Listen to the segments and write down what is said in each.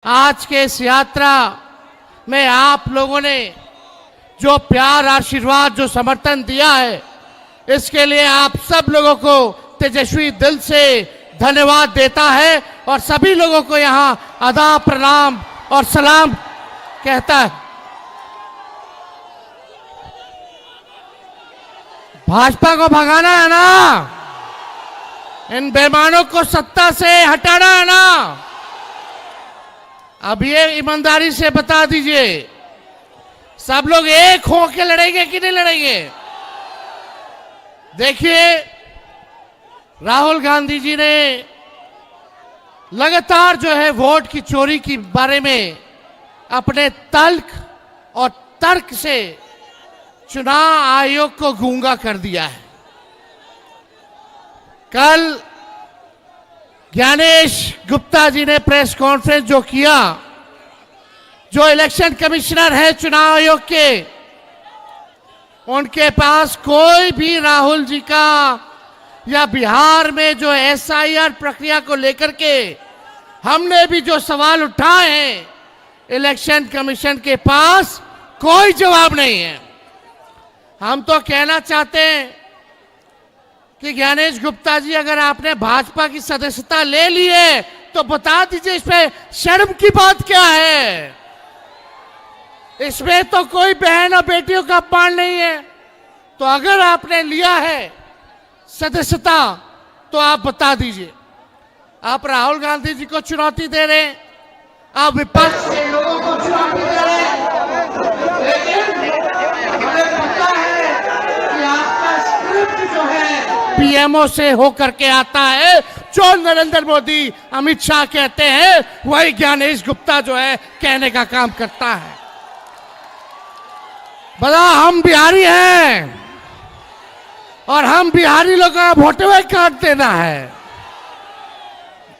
आज के इस यात्रा में आप लोगों ने जो प्यार, आशीर्वाद, जो समर्थन दिया है, इसके लिए आप सब लोगों को तेजस्वी दिल से धन्यवाद देता है और सभी लोगों को यहाँ आदाब, प्रणाम और सलाम कहता है। भाजपा को भगाना है ना, इन बेईमानों को सत्ता से हटाना है ना। अब ये ईमानदारी से बता दीजिए, सब लोग एक होकर लड़ेंगे कि नहीं लड़ेंगे? देखिए, राहुल गांधी जी ने लगातार जो है वोट की चोरी के बारे में अपने तल्ख और तर्क से चुनाव आयोग को गूंगा कर दिया है। कल ज्ञानेश गुप्ता जी ने प्रेस कॉन्फ्रेंस जो किया, जो इलेक्शन कमिश्नर है चुनाव आयोग के, उनके पास कोई भी राहुल जी का या बिहार में जो एसआईआर प्रक्रिया को लेकर के हमने भी जो सवाल उठाए हैं, इलेक्शन कमीशन के पास कोई जवाब नहीं है। हम तो कहना चाहते हैं कि ज्ञानेश गुप्ता जी, अगर आपने भाजपा की सदस्यता ले ली है तो बता दीजिए इसमें शर्म की बात क्या है? इसमें तो कोई बहन और बेटियों का अपमान नहीं है। तो अगर आपने लिया है सदस्यता तो आप बता दीजिए। आप राहुल गांधी जी को चुनौती दे रहे हैं, आप विपक्ष के लोगों को चुनौती दे रहे हैं, लेकिन हमें पता है कि आपका स्क्रिप्ट जो है पीएमओ से होकर के आता है। जो नरेंद्र मोदी, अमित शाह कहते हैं, वही ज्ञानेश गुप्ता जो है कहने का काम करता है। बड़ा हम बिहारी हैं और हम बिहारी लोगों का वोट हुए काट देना है,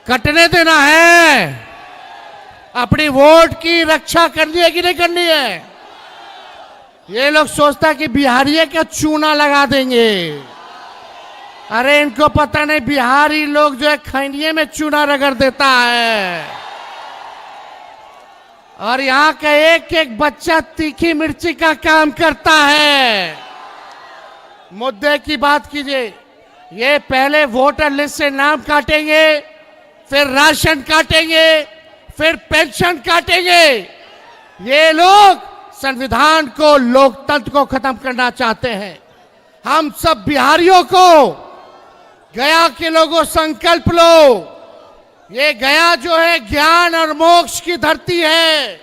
कटने देना है। अपनी वोट की रक्षा करनी है कि नहीं करनी है? ये लोग सोचता कि बिहारी का चूना लगा देंगे। अरे इनको पता नहीं, बिहारी लोग जो है खैनिये में चूना रगड़ देता है और यहाँ का एक एक बच्चा तीखी मिर्ची का काम करता है। मुद्दे की बात कीजिए। ये पहले वोटर लिस्ट से नाम काटेंगे, फिर राशन काटेंगे, फिर पेंशन काटेंगे। ये लोग संविधान को, लोकतंत्र को खत्म करना चाहते हैं। हम सब बिहारियों को, गया के लोगों, संकल्प लो। ये गया जो है ज्ञान और मोक्ष की धरती है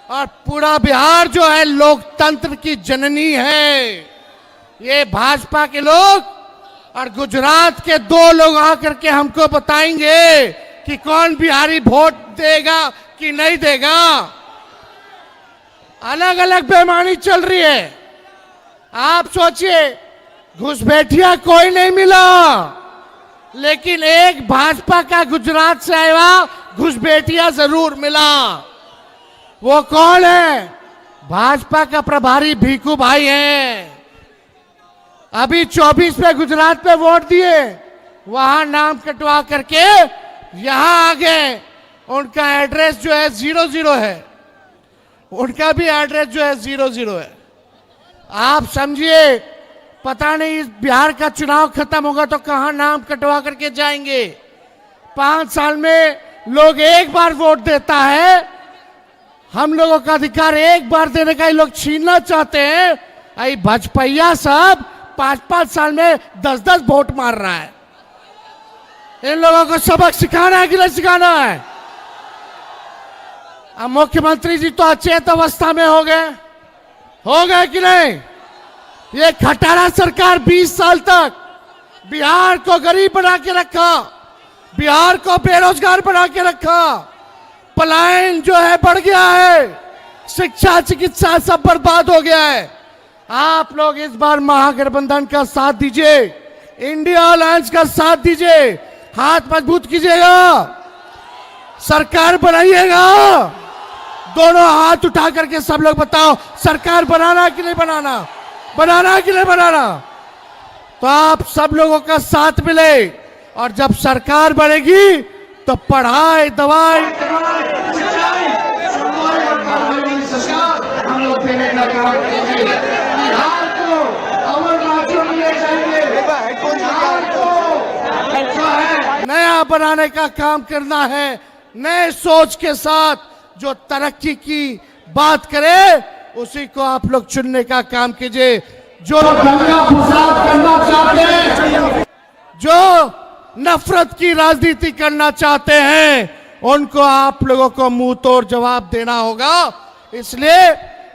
और पूरा बिहार जो है लोकतंत्र की जननी है। ये भाजपा के लोग और गुजरात के दो लोग आकर के हमको बताएंगे कि कौन बिहारी वोट देगा कि नहीं देगा। अलग अलग बेईमानी चल रही है। आप सोचिए, घुसपैठिया कोई नहीं मिला, लेकिन एक भाजपा का गुजरात से आया घुसपैठिया जरूर मिला। वो कौन है? भाजपा का प्रभारी भीखू भाई हैं। अभी 24 में गुजरात में वोट दिए, वहां नाम कटवा करके यहां आ गए। उनका एड्रेस जो है 00 है, उनका भी एड्रेस जो है 00 है। आप समझिए, पता नहीं इस बिहार का चुनाव खत्म होगा तो कहां नाम कटवा करके जाएंगे। 5 साल में लोग एक बार वोट देता है। हम लोगों का अधिकार एक बार देने का ये लोग छीनना चाहते हैं। आई भाजपा सब 5-5 साल में 10-10 वोट मार रहा है। इन लोगों को सबक सिखाना है कि नहीं सिखाना है? अब मुख्यमंत्री जी तो अचेत अवस्था में हो गए कि नहीं? ये खटारा सरकार 20 साल तक बिहार को गरीब बना के रखा, बिहार को बेरोजगार बना के रखा। पलायन जो है बढ़ गया है, शिक्षा, चिकित्सा सब बर्बाद हो गया है। आप लोग इस बार महागठबंधन का साथ दीजिए, इंडिया अलायंस का साथ दीजिए, हाथ मजबूत कीजिएगा, सरकार बनाइएगा। दोनों हाथ उठा करके सब लोग बताओ, सरकार बनाना कि नहीं बनाना, बनाना कि नहीं बनाना? तो आप सब लोगों का साथ मिले और जब सरकार बनेगी तो पढ़ाई, दवाई, वोट देने का काम कीजिए। बिहार को अमर राज्य में ले जाइए। बिहार को जो है नया बनाने का काम करना है। नए सोच के साथ जो तरक्की की बात करे उसी को आप लोग चुनने का काम कीजिए। जो दंगा फसाद करना चाहते हैं, जो नफरत की राजनीति करना चाहते हैं, उनको आप लोगों को मुंह तोड़ जवाब देना होगा। इसलिए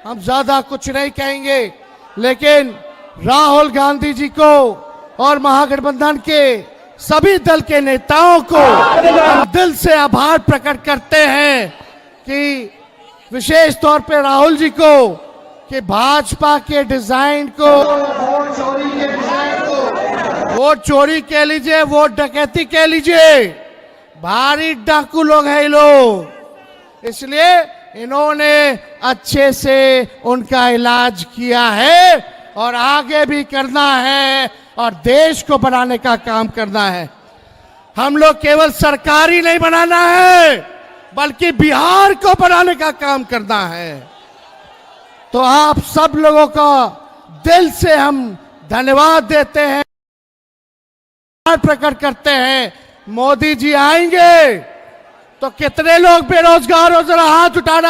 हम ज्यादा कुछ नहीं कहेंगे, लेकिन राहुल गांधी जी को और महागठबंधन के सभी दल के नेताओं को हम दिल से आभार प्रकट करते हैं कि विशेष तौर पे राहुल जी को कि भाजपा के डिजाइन को, वोट चोरी कह लीजिए, वोट डकैती कह लीजिए, भारी डाकू लोग हैं ये लोग। इसलिए इन्होंने अच्छे से उनका इलाज किया है और आगे भी करना है और देश को बनाने का काम करना है। हम लोग केवल सरकार ही नहीं बनाना है, बल्कि बिहार को बनाने का काम करना है। तो आप सब लोगों का दिल से हम धन्यवाद देते हैं, प्रकट करते हैं। मोदी जी आएंगे तो कितने लोग बेरोजगार हो, जरा हाथ उठाना।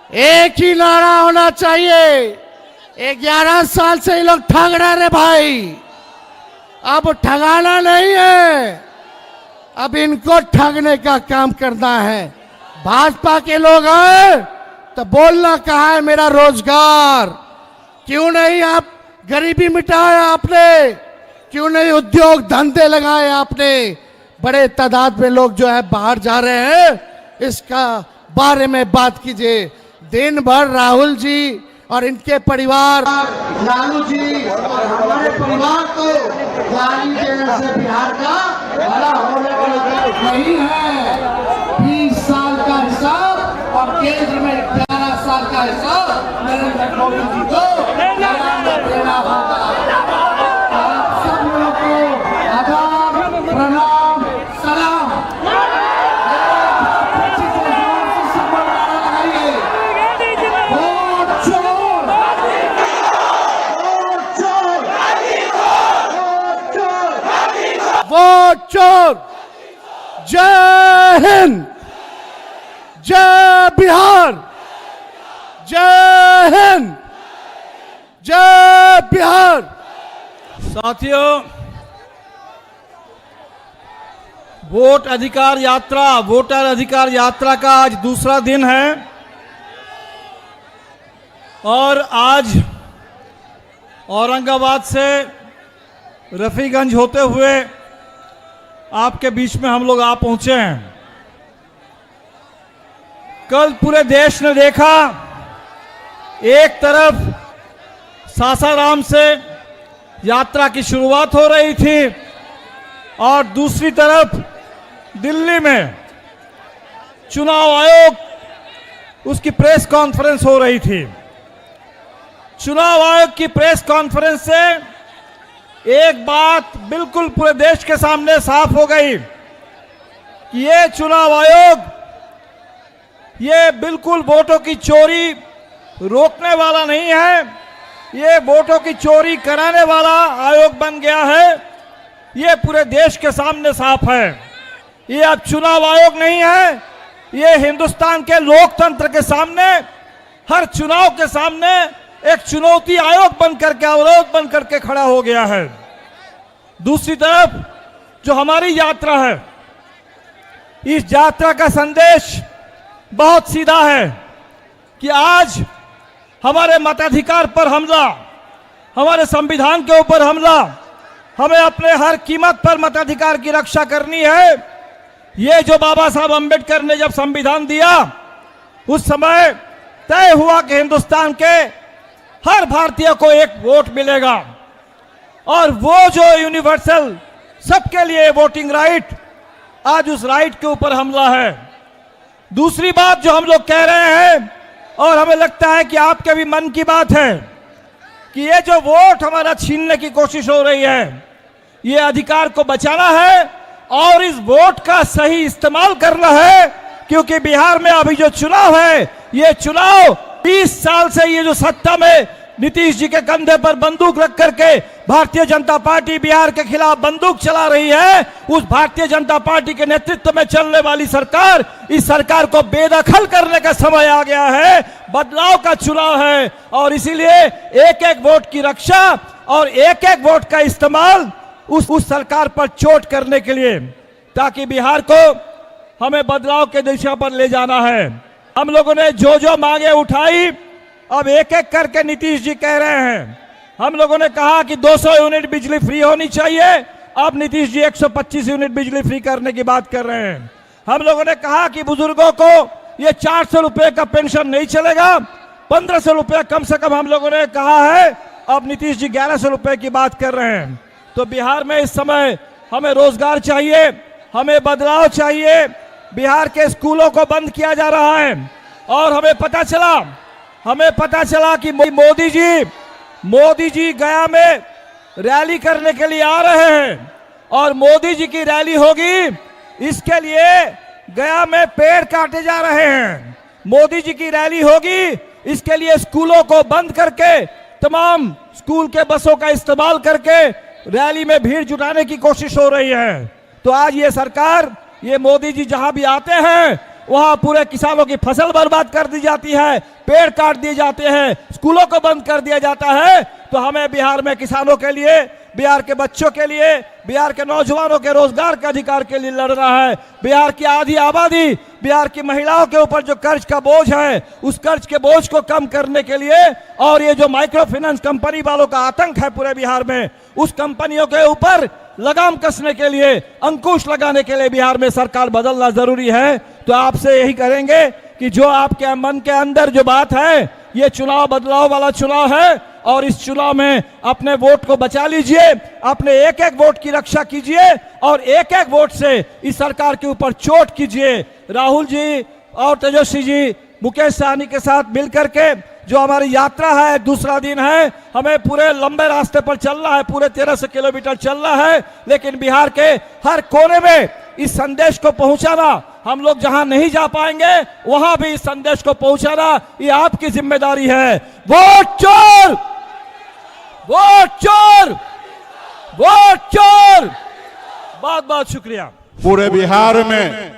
एक ही नारा होना चाहिए। 11 साल से ये लोग ठग रहे भाई, अब ठगाना नहीं है, अब इनको ठगने का काम करना है। भाजपा के लोग हैं तो बोलना कहाँ है मेरा रोजगार, क्यों नहीं आप गरीबी मिटाया आपने, क्यों नहीं उद्योग धंधे लगाए आपने। बड़े तादाद में लोग जो है बाहर जा रहे हैं, इसका बारे में बात कीजिए। दिन भर राहुल जी और इनके परिवार, लालू जी और हमारे परिवार को गाली देने से बिहार का बड़ा होने वाला नहीं है। 20 साल का हिसाब और केंद्र में 11 साल का हिसाब नरेंद्र मोदी जी को देना होगा। आप सब लोगों को आदाब, प्रणाम, सलाम। वोट चोर। जय हिंद, जय बिहार, जय हिंद, जय बिहार। साथियों, वोट अधिकार यात्रा, वोटर अधिकार यात्रा का आज दूसरा दिन है और आज औरंगाबाद से रफीगंज होते हुए आपके बीच में हम लोग आ पहुंचे हैं। कल पूरे देश ने देखा, एक तरफ सासाराम से यात्रा की शुरुआत हो रही थी और दूसरी तरफ दिल्ली में चुनाव आयोग उसकी प्रेस कॉन्फ्रेंस हो रही थी। चुनाव आयोग की प्रेस कॉन्फ्रेंस से एक बात बिल्कुल पूरे देश के सामने साफ हो गई कि ये चुनाव आयोग ये बिल्कुल वोटों की चोरी रोकने वाला नहीं है, ये वोटों की चोरी कराने वाला आयोग बन गया है। ये पूरे देश के सामने साफ है। ये अब चुनाव आयोग नहीं है, ये हिंदुस्तान के लोकतंत्र के सामने, हर चुनाव के सामने एक चुनौती आयोग बन करके, अवरोध बन करके खड़ा हो गया है। दूसरी तरफ जो हमारी यात्रा है, इस यात्रा का संदेश बहुत सीधा है कि आज हमारे मताधिकार पर हमला, हमारे संविधान के ऊपर हमला, हमें अपने हर कीमत पर मताधिकार की रक्षा करनी है। ये जो बाबा साहब अंबेडकर ने जब संविधान दिया, उस समय तय हुआ कि हिंदुस्तान के हर भारतीय को एक वोट मिलेगा और वो जो यूनिवर्सल सबके लिए वोटिंग राइट, आज उस राइट के ऊपर हमला है। दूसरी बात जो हम लोग कह रहे हैं और हमें लगता है कि आपके भी मन की बात है कि ये जो वोट हमारा छीनने की कोशिश हो रही है, ये अधिकार को बचाना है और इस वोट का सही इस्तेमाल करना है क्योंकि बिहार में अभी जो चुनाव है, ये चुनाव 20 साल से ये जो सत्ता में नीतीश जी के कंधे पर बंदूक रख करके भारतीय जनता पार्टी बिहार के खिलाफ बंदूक चला रही है, उस भारतीय जनता पार्टी के नेतृत्व में चलने वाली सरकार, इस सरकार को बेदखल करने का समय आ गया है। बदलाव का चुनाव है और इसीलिए एक एक वोट की रक्षा और एक एक वोट का इस्तेमाल उस सरकार पर चोट करने के लिए, ताकि बिहार को हमें बदलाव के दिशा पर ले जाना है। हम लोगों ने जो जो मांगे उठाई, अब एक एक करके नीतीश जी कह रहे हैं। हम लोगों ने कहा कि 200 यूनिट बिजली फ्री होनी चाहिए, अब नीतीश जी 125 यूनिट बिजली फ्री करने की बात कर रहे हैं। हम लोगों ने कहा कि बुजुर्गों को ये 400 रुपए का पेंशन नहीं चलेगा, 1500 रुपए कम से कम हम लोगों ने कहा है, अब नीतीश जी 1100 रुपए की बात कर रहे हैं। तो बिहार में इस समय हमें रोजगार चाहिए, हमें बदलाव चाहिए। बिहार के स्कूलों को बंद किया जा रहा है और हमें पता चला कि मोदी जी गया में रैली करने के लिए आ रहे हैं और मोदी जी की रैली होगी, इसके लिए गया में पेड़ काटे जा रहे हैं। मोदी जी की रैली होगी, इसके लिए स्कूलों को बंद करके तमाम स्कूल के बसों का इस्तेमाल करके रैली में भीड़ जुटाने की कोशिश हो रही है। तो आज ये सरकार, ये मोदी जी जहां भी आते हैं वहां पूरे किसानों की फसल बर्बाद कर दी जाती है, पेड़ काट दिए जाते हैं, स्कूलों को बंद कर दिया जाता है। तो हमें बिहार में किसानों के लिए, बिहार के बच्चों के लिए, बिहार के नौजवानों के रोजगार के अधिकार के लिए लड़ना है। बिहार की आधी आबादी, बिहार की महिलाओं के ऊपर जो कर्ज का बोझ है, उस कर्ज के बोझ को कम करने के लिए और ये जो माइक्रो फाइनेंस कंपनी वालों का आतंक है पूरे बिहार में, उस कंपनियों के ऊपर लगाम कसने के लिए, अंकुश लगाने के लिए बिहार में सरकार बदलना जरूरी है। तो आपसे यही करेंगे कि जो आपके मन के अंदर जो बात है, ये चुनाव बदलाव वाला चुनाव है और इस चुनाव में अपने वोट को बचा लीजिए, अपने एक एक वोट की रक्षा कीजिए और एक एक वोट से इस सरकार के ऊपर चोट कीजिए। राहुल जी और तेजस्वी जी मुकेश सहनी के साथ मिलकर के जो हमारी यात्रा है, दूसरा दिन है, हमें पूरे लंबे रास्ते पर चलना है, पूरे 1300 किलोमीटर चलना है, लेकिन बिहार के हर कोने में इस संदेश को पहुंचाना, हम लोग जहां नहीं जा पाएंगे वहां भी इस संदेश को पहुंचाना, ये आपकी जिम्मेदारी है। वोट चोर, वोट चोर, वोट चोर। बहुत बहुत शुक्रिया। पूरे बिहार में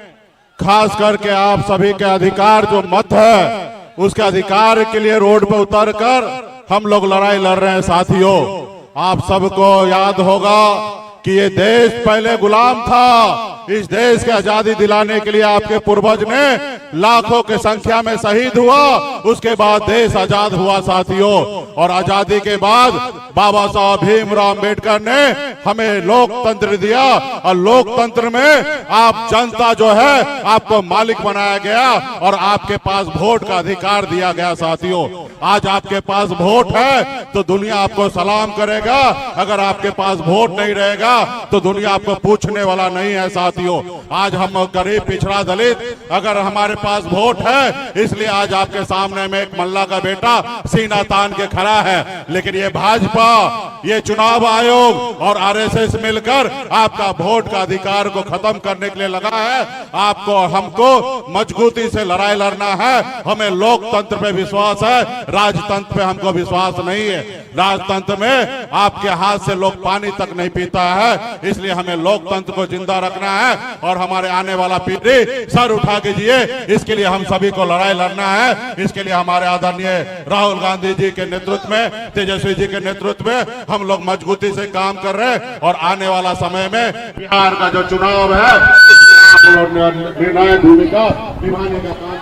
खास करके आप सभी के अधिकार जो मत है, उसके अधिकार के लिए रोड पर उतरकर हम लोग लड़ाई लड़ रहे हैं। साथियों, आप सबको याद होगा कि ये देश पहले गुलाम था। इस देश के आजादी दिलाने के लिए आपके पूर्वज ने लाखों की संख्या में शहीद हुआ, उसके बाद देश आजाद हुआ साथियों। और आजादी के बाद बाबा साहब भीमराव अम्बेडकर ने हमें लोकतंत्र दिया और लोकतंत्र में आप जनता जो है आपको मालिक बनाया गया और आपके पास वोट का अधिकार दिया गया साथियों। आज आपके पास वोट है तो दुनिया आपको सलाम करेगा, अगर आपके पास वोट नहीं रहेगा तो दुनिया आपको पूछने वाला नहीं है साथियों। आज हम गरीब पिछड़ा दलित, अगर हमारे पास वोट है, इसलिए आज आपके सामने में एक मल्ला का बेटा सीना तान के खड़ा है। लेकिन ये भाजपा, ये चुनाव आयोग और आरएसएस मिलकर आपका वोट का अधिकार को खत्म करने के लिए लगा है। आपको हमको मजबूती से लड़ाई लड़ना है। हमें लोकतंत्र पे विश्वास है, राजतंत्र पे हमको विश्वास नहीं है। राजतंत्र में आपके हाथ से लोग पानी तक नहीं पीता है, इसलिए हमें लोकतंत्र को जिंदा रखना है और हमारे आने वाला पीढ़ी सर उठा के जिए, इसके लिए हम सभी को लड़ाई लड़ना है। इसके लिए हमारे आदरणीय राहुल गांधी जी के नेतृत्व में, तेजस्वी जी के नेतृत्व में हम लोग मजबूती से काम कर रहे हैं और आने वाला समय में बिहार का जो चुनाव है, निर्णायक भूमिका निभाने का काम